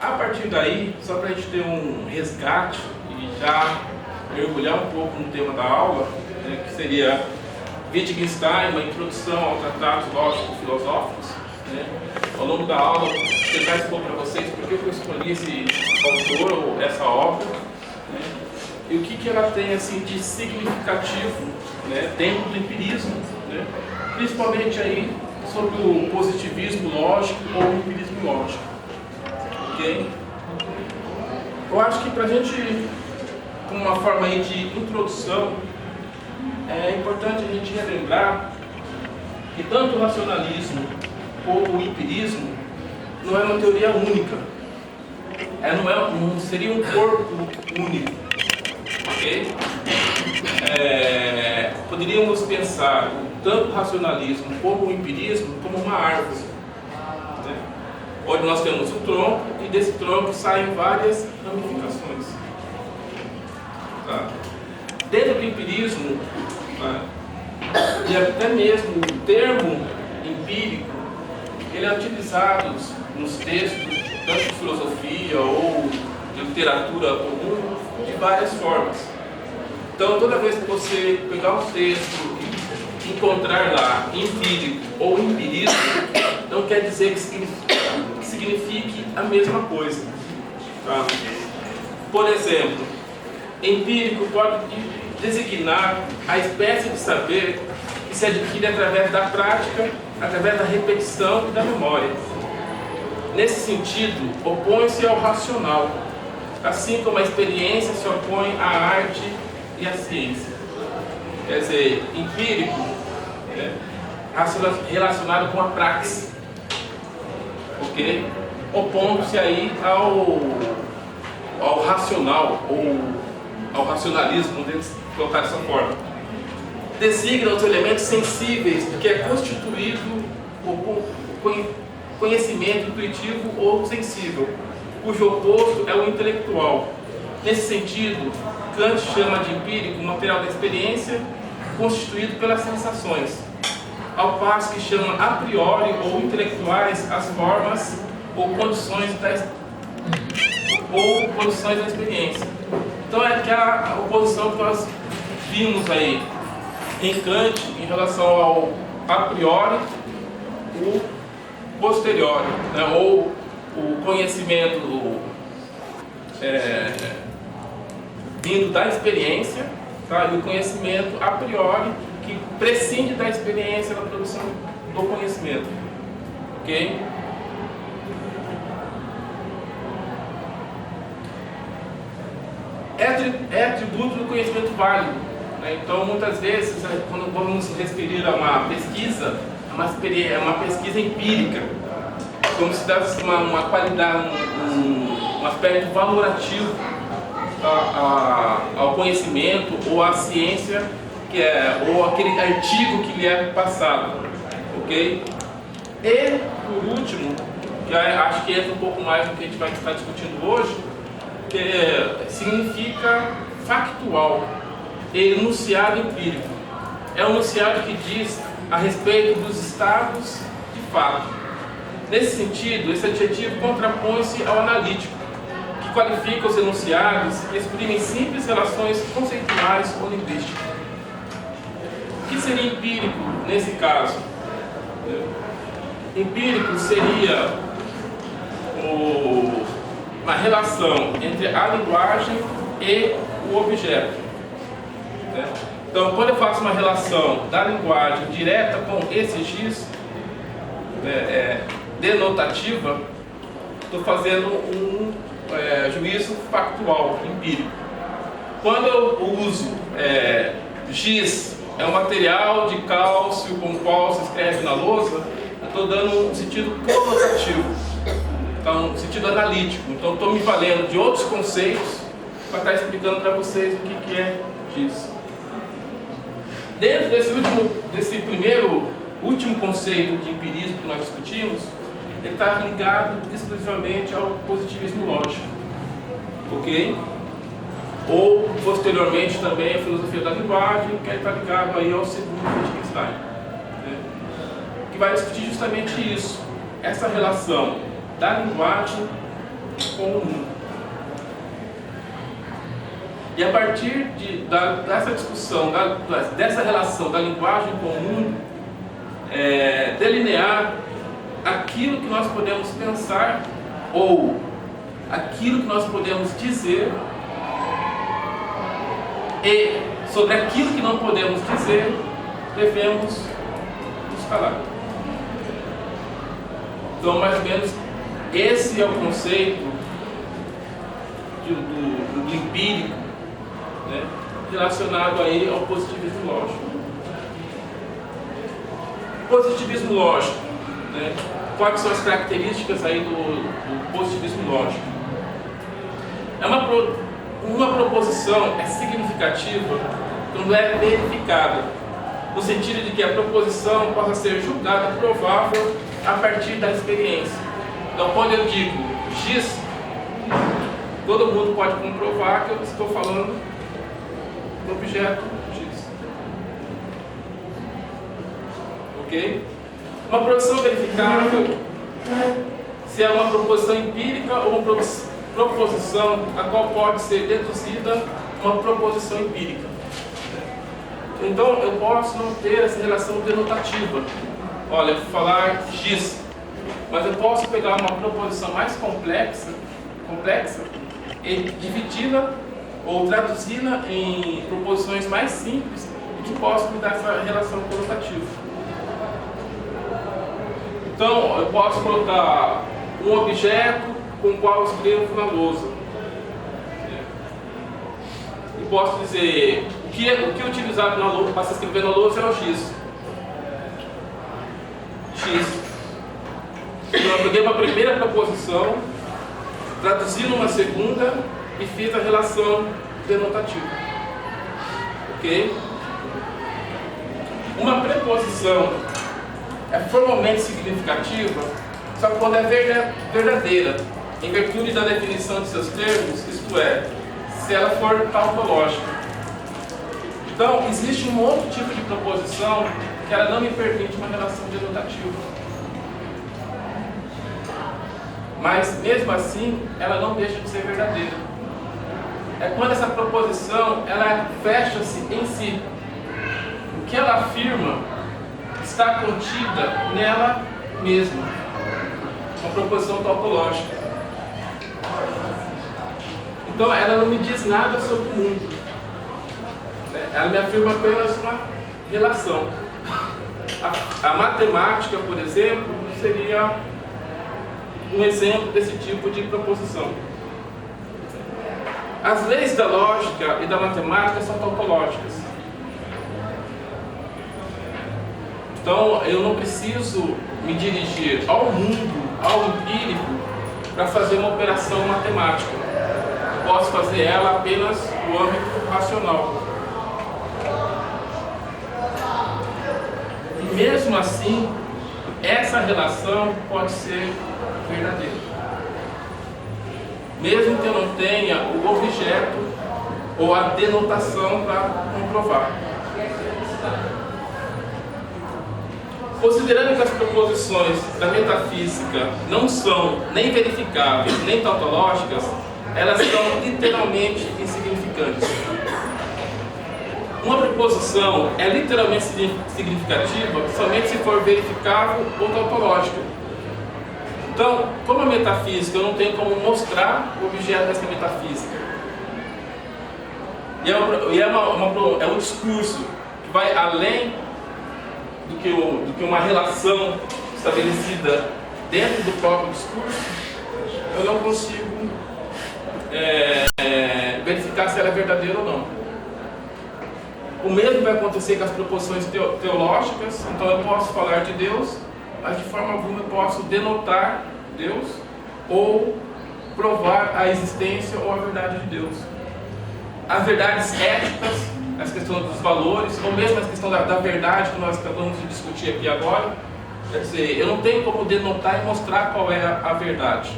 A partir daí, só para a gente ter um resgate e já mergulhar um pouco no tema da aula, né, que seria Wittgenstein, uma introdução ao tratados lógico-filosóficos. Né? Ao longo da aula, vou tentar expor para vocês por que eu escolhi esse autor ou essa obra, né? E o que ela tem assim, de significativo, né, dentro do empirismo, né? Principalmente aí sobre o positivismo lógico ou o empirismo lógico. Okay? Eu acho que para a gente, como uma forma aí de introdução, é importante a gente relembrar que tanto o racionalismo como o empirismo não é uma teoria única, não seria um corpo único, ok? Poderíamos pensar tanto o racionalismo como o empirismo como uma árvore, né? Onde nós temos o tronco e desse tronco saem várias ramificações. Tá? Dentro do empirismo, tá? E até mesmo o termo empírico, ele é utilizado nos textos, tanto de filosofia ou de literatura comum, de várias formas. Então, toda vez que você pegar um texto e encontrar lá empírico ou empirismo, não quer dizer que signifique a mesma coisa. Tá? Por exemplo, empírico pode designar a espécie de saber que se adquire através da prática, através da repetição e da memória. Nesse sentido, opõe-se ao racional, assim como a experiência se opõe à arte e à ciência. Quer dizer, empírico, né, relacionado com a praxis, ok? Opondo-se aí ao racional, ou ao racionalismo, vamos colocar dessa forma. Designa os elementos sensíveis que é constituído o conhecimento intuitivo ou sensível, cujo oposto é o intelectual. Nesse sentido, Kant chama de empírico o material da experiência constituído pelas sensações, ao passo que chama a priori ou intelectuais as formas ou condições da experiência. Então é aquela oposição que nós vimos aí em Kant em relação ao a priori, o posteriori, né? Ou o conhecimento vindo da experiência, tá? E o conhecimento a priori, que prescinde da experiência na produção do conhecimento. Ok? É atributo do conhecimento válido, né? Então, muitas vezes, quando vamos nos referir a uma pesquisa, é uma pesquisa empírica, como se desse uma qualidade, um aspecto valorativo ao conhecimento ou à ciência, ou aquele artigo que lhe é passado, ok? E, por último, que acho que entra um pouco mais do que a gente vai estar discutindo hoje, que significa factual, enunciado empírico. É um enunciado que diz a respeito dos estados de fato. Nesse sentido, esse adjetivo contrapõe-se ao analítico, que qualifica os enunciados que exprimem simples relações conceituais ou linguísticas. O que seria empírico nesse caso? Empírico seria uma relação entre a linguagem e o objeto. Né? Então, quando eu faço uma relação da linguagem direta com esse giz, denotativa, estou fazendo um juízo factual, empírico. Quando eu uso giz, é um material de cálcio com o qual se escreve na lousa, eu estou dando um sentido conotativo, então, um sentido analítico. Então, estou me valendo de outros conceitos para estar explicando para vocês o que é giz. Dentro desse último conceito de empirismo que nós discutimos, ele está ligado exclusivamente ao positivismo lógico, ok? Ou, posteriormente, também a filosofia da linguagem, que está ligado aí ao segundo Wittgenstein, né? Que vai discutir justamente isso, essa relação da linguagem com o mundo. E a partir dessa discussão, dessa relação da linguagem com o mundo, delinear aquilo que nós podemos pensar ou aquilo que nós podemos dizer, e sobre aquilo que não podemos dizer, devemos nos calar. Então, mais ou menos, esse é o conceito do empírico, né, relacionado aí ao positivismo lógico. Positivismo lógico, né, quais são as características aí do positivismo lógico? Uma proposição é significativa quando é verificada, no sentido de que a proposição possa ser julgada provável a partir da experiência. Então, quando eu digo X, todo mundo pode comprovar que eu estou falando do objeto X. Ok? Uma proposição verificável, se é uma proposição empírica ou uma proposição a qual pode ser deduzida uma proposição empírica. Então, eu posso não ter essa relação denotativa. Olha, eu vou falar X, mas eu posso pegar uma proposição mais complexa e dividi-la ou traduzi-la em proposições mais simples e que possam me dar essa relação conotativa. Então, eu posso colocar um objeto com o qual eu escrevo na lousa. E posso dizer, o que é utilizado na lousa para se escrever na lousa é o X. X. Então, eu peguei uma primeira proposição, traduzi numa segunda e fiz a relação denotativa. Ok? Uma preposição é formalmente significativa só quando é verdadeira, em virtude da definição de seus termos, isto é, se ela for tautológica. Então, existe um outro tipo de proposição que ela não me permite uma relação denotativa. Mas, mesmo assim, ela não deixa de ser verdadeira. É quando essa proposição, ela fecha-se em si. O que ela afirma está contida nela mesma. Uma proposição tautológica. Então, ela não me diz nada sobre o mundo. Ela me afirma apenas uma relação. A matemática, por exemplo, seria um exemplo desse tipo de proposição. As leis da lógica e da matemática são tautológicas. Então, eu não preciso me dirigir ao mundo, ao empírico, para fazer uma operação matemática. Eu posso fazer ela apenas no âmbito racional. E mesmo assim, essa relação pode ser verdadeira. Mesmo que eu não tenha o objeto ou a denotação para comprovar. Considerando que as proposições da metafísica não são nem verificáveis nem tautológicas, elas são literalmente insignificantes. Uma proposição é literalmente significativa somente se for verificável ou tautológica. Então, como a metafísica, eu não tenho como mostrar o objeto dessa metafísica. E é um discurso que vai além do que uma relação estabelecida dentro do próprio discurso. Eu não consigo verificar se ela é verdadeira ou não. O mesmo vai acontecer com as proposições teológicas. Então eu posso falar de Deus, mas de forma alguma eu posso denotar Deus ou provar a existência ou a verdade de Deus. As verdades éticas, as questões dos valores, ou mesmo a questão da verdade que nós acabamos de discutir aqui agora, quer dizer, eu não tenho como denotar e mostrar qual é a verdade.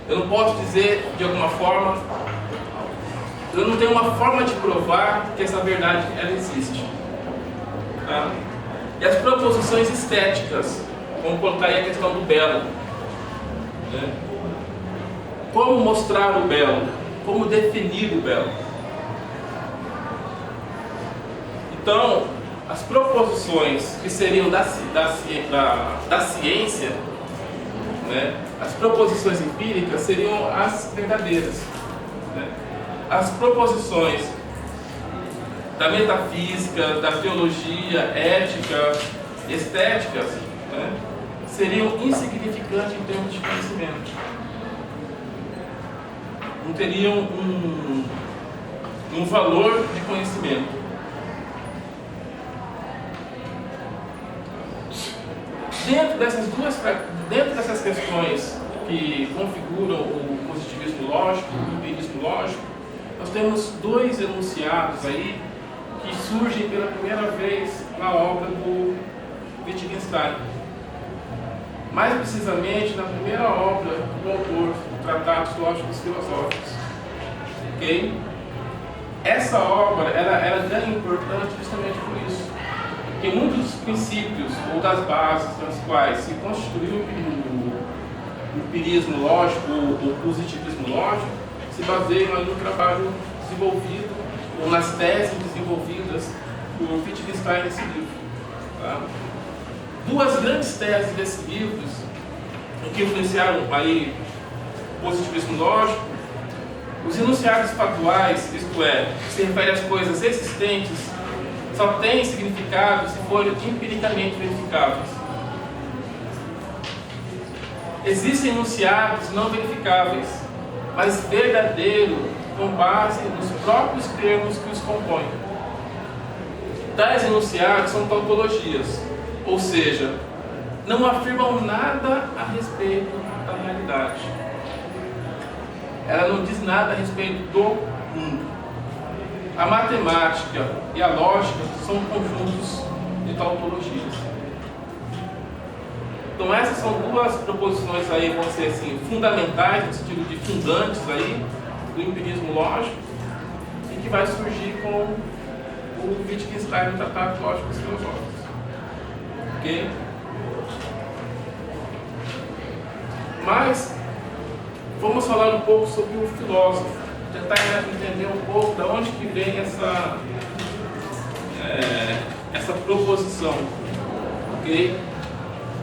Eu não posso dizer de alguma forma, eu não tenho uma forma de provar que essa verdade ela existe. Tá? E as proposições estéticas, vamos colocar aí a questão do belo. né? Como mostrar o belo? Como definir o belo? Então, as proposições que seriam da ciência, né? As proposições empíricas seriam as verdadeiras, né? As proposições da metafísica, da teologia, ética, estéticas, né? Seriam insignificantes em termos de conhecimento. Não teriam um valor de conhecimento. Dentro dessas questões que configuram o positivismo lógico, o empirismo lógico, nós temos dois enunciados aí que surgem pela primeira vez na obra do Wittgenstein. Mais precisamente na primeira obra do autor, Tratados Lógicos Filosóficos. Ok? Essa obra ela ganha importância justamente por isso. Porque muitos dos princípios ou das bases das quais se constituiu o empirismo lógico ou o positivismo lógico se baseiam no trabalho desenvolvido ou nas teses desenvolvidas por Wittgenstein nesse livro. Tá? Duas grandes teses desses livros que influenciaram aí o positivismo lógico: os enunciados factuais, isto é, que se refere às coisas existentes, só têm significado se forem empiricamente verificáveis. Existem enunciados não verificáveis, mas verdadeiros com base nos próprios termos que os compõem. Tais enunciados são tautologias, ou seja, não afirmam nada a respeito da realidade. Ela não diz nada a respeito do mundo. A matemática e a lógica são conjuntos de tautologias. Então essas são duas proposições aí, vamos dizer assim, fundamentais, no sentido de fundantes aí, do empirismo lógico, e que vai surgir com o Wittgenstein no Tratado Lógicos Filosóficos. Ok? Mas vamos falar um pouco sobre o filósofo, tentar entender um pouco de onde que vem essa proposição, ok?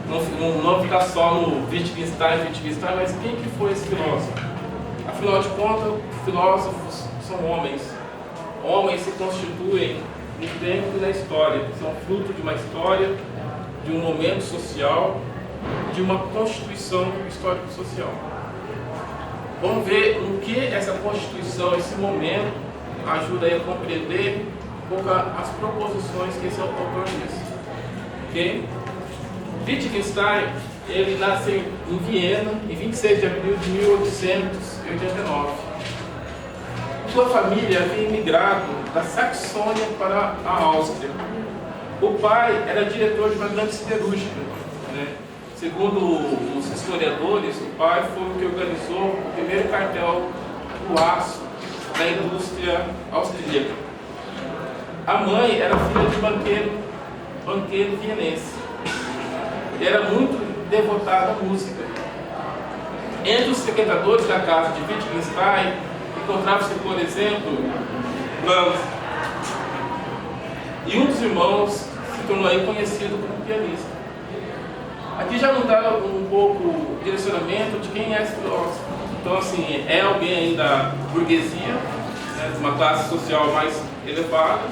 Não ficar só no Wittgenstein, mas quem que foi esse filósofo? Afinal de contas, filósofos são homens. Homens se constituem no tempo e na história, são fruto de uma história, de um momento social, de uma constituição histórico-social. Vamos ver no que essa constituição, esse momento, ajuda a compreender um pouco as proposições que esse autor diz. Okay? Wittgenstein, ele nasceu em Viena, em 26 de abril de 1889. Sua família havia imigrado da Saxônia para a Áustria. O pai era diretor de uma grande siderúrgica, né? Segundo os historiadores, o pai foi o que organizou o primeiro cartel do aço na indústria austríaca. A mãe era filha de banqueiro vienense. E era muito devotada à música. Entre os frequentadores da casa de Wittgenstein encontrava-se, por exemplo, Brahms. E um dos irmãos se tornou aí conhecido como pianista. Aqui já não dá um pouco o direcionamento de quem é esse filósofo. Então, assim, é alguém aí da burguesia, né, de uma classe social mais elevada,